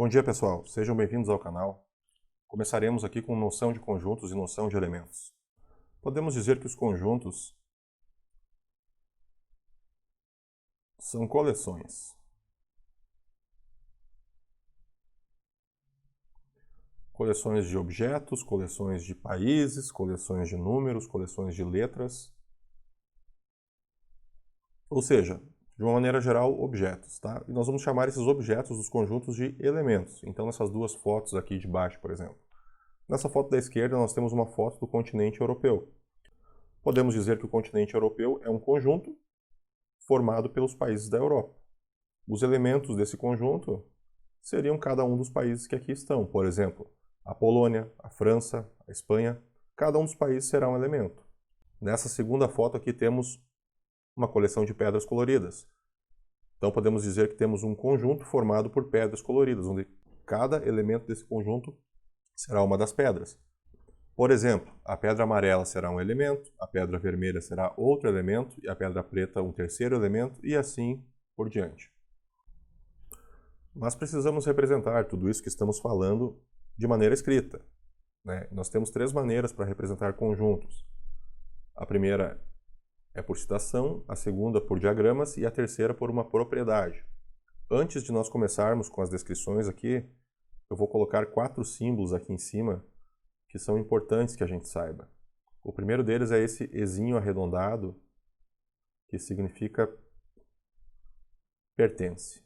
Bom dia, pessoal. Sejam bem-vindos ao canal. Começaremos aqui com noção de conjuntos e noção de elementos. Podemos dizer que os conjuntos são coleções. Coleções de objetos, coleções de países, coleções de números, coleções de letras. Ou seja, de uma maneira geral, objetos, tá? E nós vamos chamar esses objetos dos conjuntos de elementos. Então, nessas duas fotos aqui de baixo, por exemplo. Nessa foto da esquerda, nós temos uma foto do continente europeu. Podemos dizer que o continente europeu é um conjunto formado pelos países da Europa. Os elementos desse conjunto seriam cada um dos países que aqui estão. Por exemplo, a Polônia, a França, a Espanha. Cada um dos países será um elemento. Nessa segunda foto aqui temos uma coleção de pedras coloridas. Então podemos dizer que temos um conjunto formado por pedras coloridas, onde cada elemento desse conjunto será uma das pedras. Por exemplo, a pedra amarela será um elemento, a pedra vermelha será outro elemento, e a pedra preta um terceiro elemento, e assim por diante. Mas precisamos representar tudo isso que estamos falando de maneira escrita, né? Nós temos três maneiras para representar conjuntos. A primeira é por citação, a segunda por diagramas e a terceira por uma propriedade. Antes de nós começarmos com as descrições aqui, eu vou colocar 4 símbolos aqui em cima que são importantes que a gente saiba. O primeiro deles é esse ezinho arredondado, que significa pertence.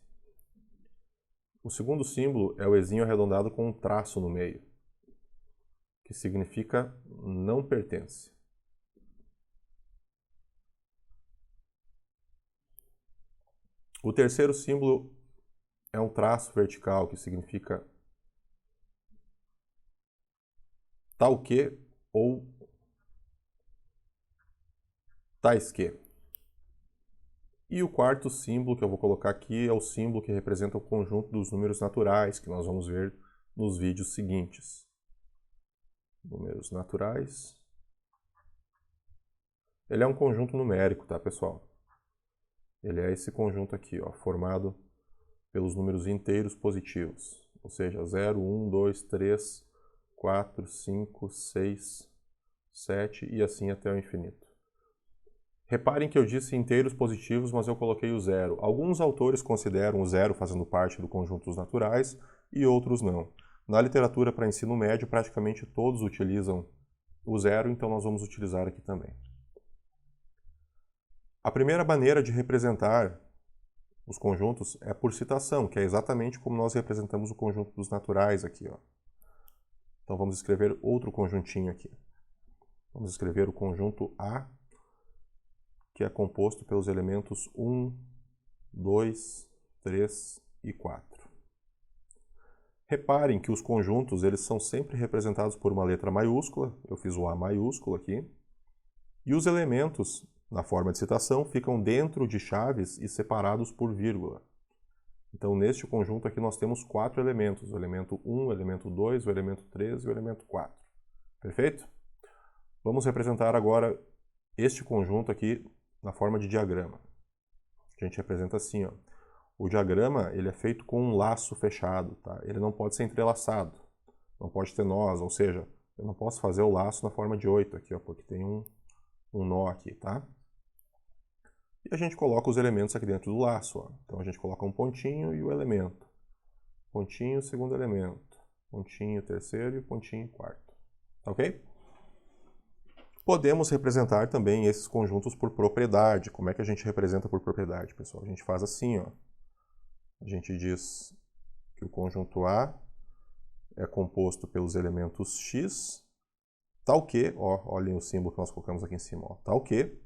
O segundo símbolo é o ezinho arredondado com um traço no meio, que significa não pertence. O terceiro símbolo é um traço vertical, que significa tal que ou tais que. E o quarto símbolo que eu vou colocar aqui é o símbolo que representa o conjunto dos números naturais, que nós vamos ver nos vídeos seguintes. Números naturais. Ele é um conjunto numérico, tá, pessoal? Ele é esse conjunto aqui, ó, formado pelos números inteiros positivos. Ou seja, 0, 1, 2, 3, 4, 5, 6, 7 e assim até o infinito. Reparem que eu disse inteiros positivos, mas eu coloquei o zero. Alguns autores consideram o zero fazendo parte do conjunto dos naturais e outros não. Na literatura para ensino médio, praticamente todos utilizam o zero, então nós vamos utilizar aqui também. A primeira maneira de representar os conjuntos é por citação, que é exatamente como nós representamos o conjunto dos naturais aqui, ó. Então vamos escrever outro conjuntinho aqui. Vamos escrever o conjunto A, que é composto pelos elementos 1, 2, 3 e 4. Reparem que os conjuntos eles são sempre representados por uma letra maiúscula, eu fiz o A maiúsculo aqui, e os elementos, na forma de citação, ficam dentro de chaves e separados por vírgula. Então, neste conjunto aqui nós temos 4 elementos, o elemento 1, o elemento 2, o elemento 3 e o elemento 4. Perfeito? Vamos representar agora este conjunto aqui na forma de diagrama. A gente representa assim, ó. O diagrama ele é feito com um laço fechado, tá? Ele não pode ser entrelaçado, não pode ter nós, ou seja, eu não posso fazer o laço na forma de 8 aqui, ó, porque tem um nó aqui, tá? E a gente coloca os elementos aqui dentro do laço, ó. Então a gente coloca um pontinho e o elemento. Pontinho, segundo elemento. Pontinho, terceiro e pontinho, quarto. Tá ok? Podemos representar também esses conjuntos por propriedade. Como é que a gente representa por propriedade, pessoal? A gente faz assim, ó. A gente diz que o conjunto A é composto pelos elementos X, tal que, ó, olhem o símbolo que nós colocamos aqui em cima, ó, tal que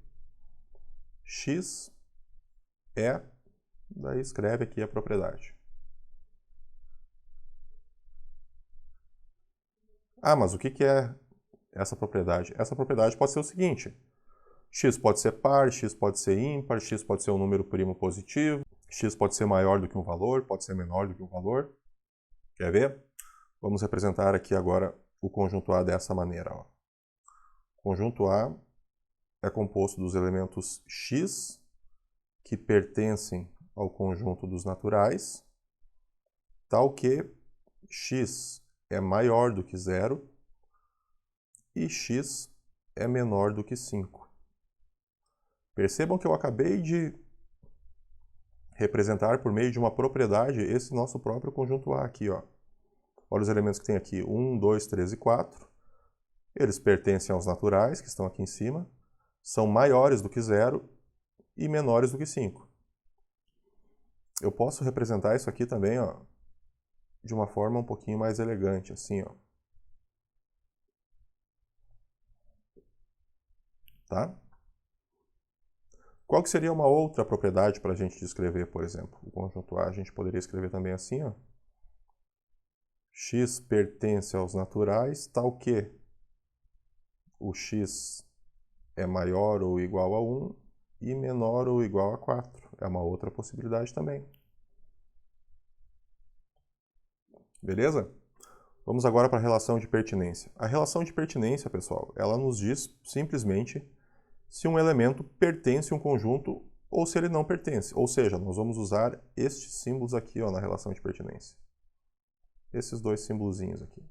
X é, daí escreve aqui a propriedade. Ah, mas o que é essa propriedade? Essa propriedade pode ser o seguinte: x pode ser par, x pode ser ímpar, x pode ser um número primo positivo, x pode ser maior do que um valor, pode ser menor do que um valor. Quer ver? Vamos representar aqui agora o conjunto A dessa maneira, ó. O conjunto A é composto dos elementos x, que pertencem ao conjunto dos naturais, tal que x é maior do que 0 e x é menor do que 5. Percebam que eu acabei de representar por meio de uma propriedade esse nosso próprio conjunto A aqui, ó. Olha os elementos que tem aqui, 1, 2, 3 e 4. Eles pertencem aos naturais, que estão aqui em cima, são maiores do que 0 e menores do que 5. Eu posso representar isso aqui também, ó, de uma forma um pouquinho mais elegante, assim, ó. Tá? Qual que seria uma outra propriedade para a gente descrever, por exemplo? O conjunto A a gente poderia escrever também assim, ó. X pertence aos naturais, tal que o x é maior ou igual a 1 e menor ou igual a 4. É uma outra possibilidade também. Beleza? Vamos agora para a relação de pertinência. A relação de pertinência, pessoal, ela nos diz simplesmente se um elemento pertence a um conjunto ou se ele não pertence. Ou seja, nós vamos usar estes símbolos aqui, ó, na relação de pertinência. Esses dois símbolozinhos aqui.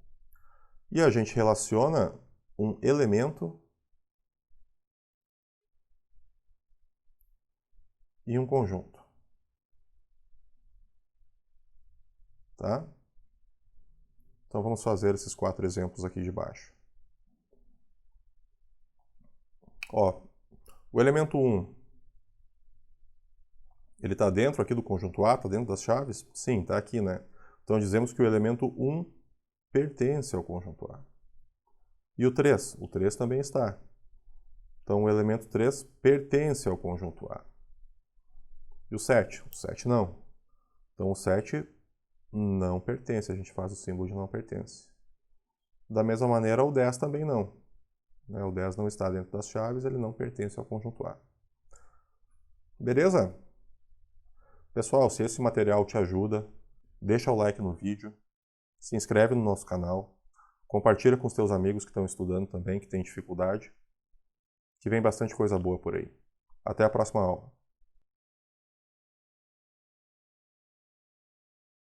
E a gente relaciona um elemento e um conjunto. Tá? Então vamos fazer esses 4 exemplos aqui de baixo. Ó, o elemento 1, ele está dentro aqui do conjunto A, está dentro das chaves? Sim, está aqui, né? Então dizemos que o elemento 1 pertence ao conjunto A. E o 3? O 3 também está. Então o elemento 3 pertence ao conjunto A. E o 7? O 7 não. Então o 7 não pertence, a gente faz o símbolo de não pertence. Da mesma maneira, o 10 também não. O 10 não está dentro das chaves, ele não pertence ao conjunto A. Beleza? Pessoal, se esse material te ajuda, deixa o like no vídeo, se inscreve no nosso canal, compartilha com os teus amigos que estão estudando também, que têm dificuldade, que vem bastante coisa boa por aí. Até a próxima aula.